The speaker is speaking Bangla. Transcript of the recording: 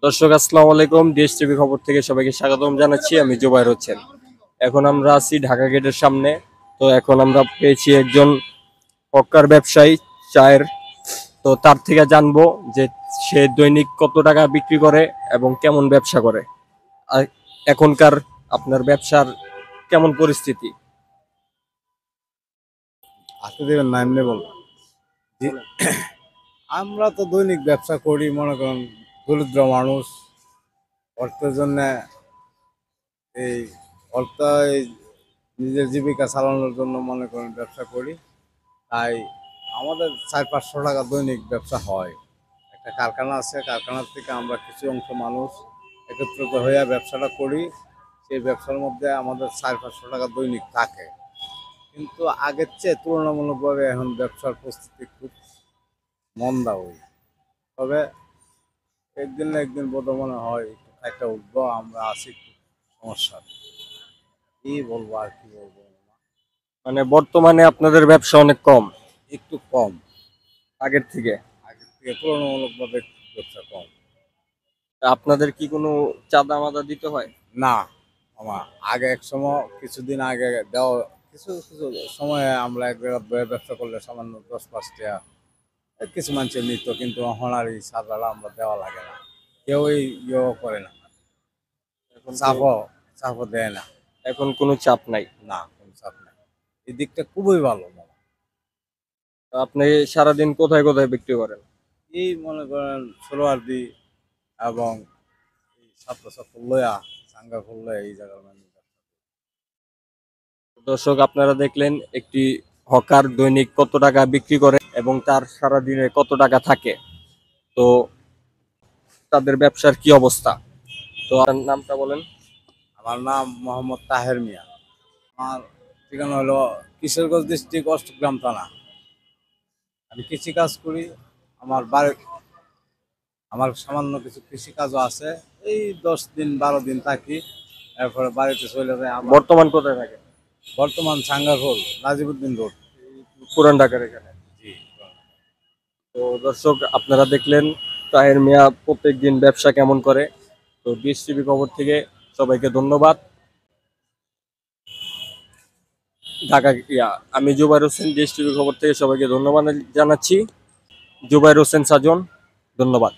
দর্শক আসসালামু আলাইকুম। দেশ টিভি খবর থেকে সবাইকে স্বাগতম জানাচ্ছি। আমি জুবাইর হোসেন। এখন আমরা আছি ঢাকা গেটের সামনে। তো এখন আমরা পেয়েছি একজন হকার ব্যবসায়ী চায়ের। তো তার থেকে জানবো যে সে দৈনিক কত টাকা বিক্রি করে এবং কেমন ব্যবসা করে। আর এখনকার আপনার ব্যবসার কেমন পরিস্থিতি? আসতে দেবেন না, এমনি বল। জি, আমরা তো দৈনিক ব্যবসা করি, মনে করেন দরিদ্র মানুষ, অর্থের জন্য এই অর্থ এই নিজের জীবিকা চালানোর জন্য মনে করেন ব্যবসা করি। তাই আমাদের 400-500 টাকা দৈনিক ব্যবসা হয়। একটা কারখানা আছে, কারখানার থেকে আমরা কিছু অংশ মানুষ একত্রিত হয়ে ব্যবসাটা করি। সেই ব্যবসার মধ্যে আমাদের 400-500 টাকা দৈনিক থাকে। কিন্তু আগের চেয়ে তুলনামূলকভাবে এখন ব্যবসার পরিস্থিতি খুব মন্দা ওই। তবে একদিন না একদিন বোধ মনে হয় একটা উঠবো, আমরা আছি খুব সমস্যা। কি বলবো আর কি বলবো, মানে বর্তমানে আপনাদের ব্যবসা অনেক কম একটু কম। আগের থেকে। আগের থেকে তুলনামূলকভাবে একটু ব্যবসা কম। তা আপনাদের কি কোনো চাঁদা মাদা দিতে হয়? না, আমার আগে এক সময় কিছুদিন আগে দেওয়া, কিছু কিছু সময়ে আমরা এক জায়গায় ব্যবসা করলে সামান্য 10-5 টাকা কিছু মানুষের নিত, কিন্তু এখন আর এই সাদাটা আমরা দেওয়া লাগে না। কেউই ইয়েও করে না, এখন চাপও দেয় না। এখন কোনো চাপ নাই। না, কোনো চাপ নাই। এই দিকটা খুবই ভালো মামা। তো আপনি সারাদিন কোথায় কোথায় বিক্রি করেন? এই মনে করেন ষোলোয়ারদি এবং এই ছাত্র ছাত্র লয়া চাঙ্গা ফুল এই জায়গার মানে। দর্শক আপনারা দেখলেন একটি হকার দৈনিক কত টাকা বিক্রি করে এবং তার সারা দিনে কত টাকা থাকে। তো তাদের ব্যবসার কি অবস্থা। তো আপনার নামটা বলেন। আমার নাম মোহাম্মদ তাহের মিয়া। আমার ঠিকানা হলো কিশোরগঞ্জ ডিস্ট্রিক্ট অষ্টগ্রাম থানা। আমি কৃষিকাজ করি। আমার বাড়ি, আমার সামান্য কিছু কৃষিকাজও আছে। এই 10 দিন 12 দিন থাকি, এরপরে বাড়িতে চলে যাই। আমার বর্তমান কোথায় থাকে? বর্তমান সাঙ্গারফুল নাজিবুদ্দিন রোড। পুরান ঢাকার এখানে। জি। তো দর্শক আপনারা দেখলেন তাহের মিয়া প্রত্যেক দিন ব্যবসা কেমন করে। তো ডিশ টিভি খবর থেকে সবাইকে ধন্যবাদ। ঢাকা আমি জুবাইর হোসেন, ডিশ টিভি খবর থেকে সবাইকে ধন্যবাদ জানাচ্ছি। জুবাইর হোসেন সাজন, ধন্যবাদ।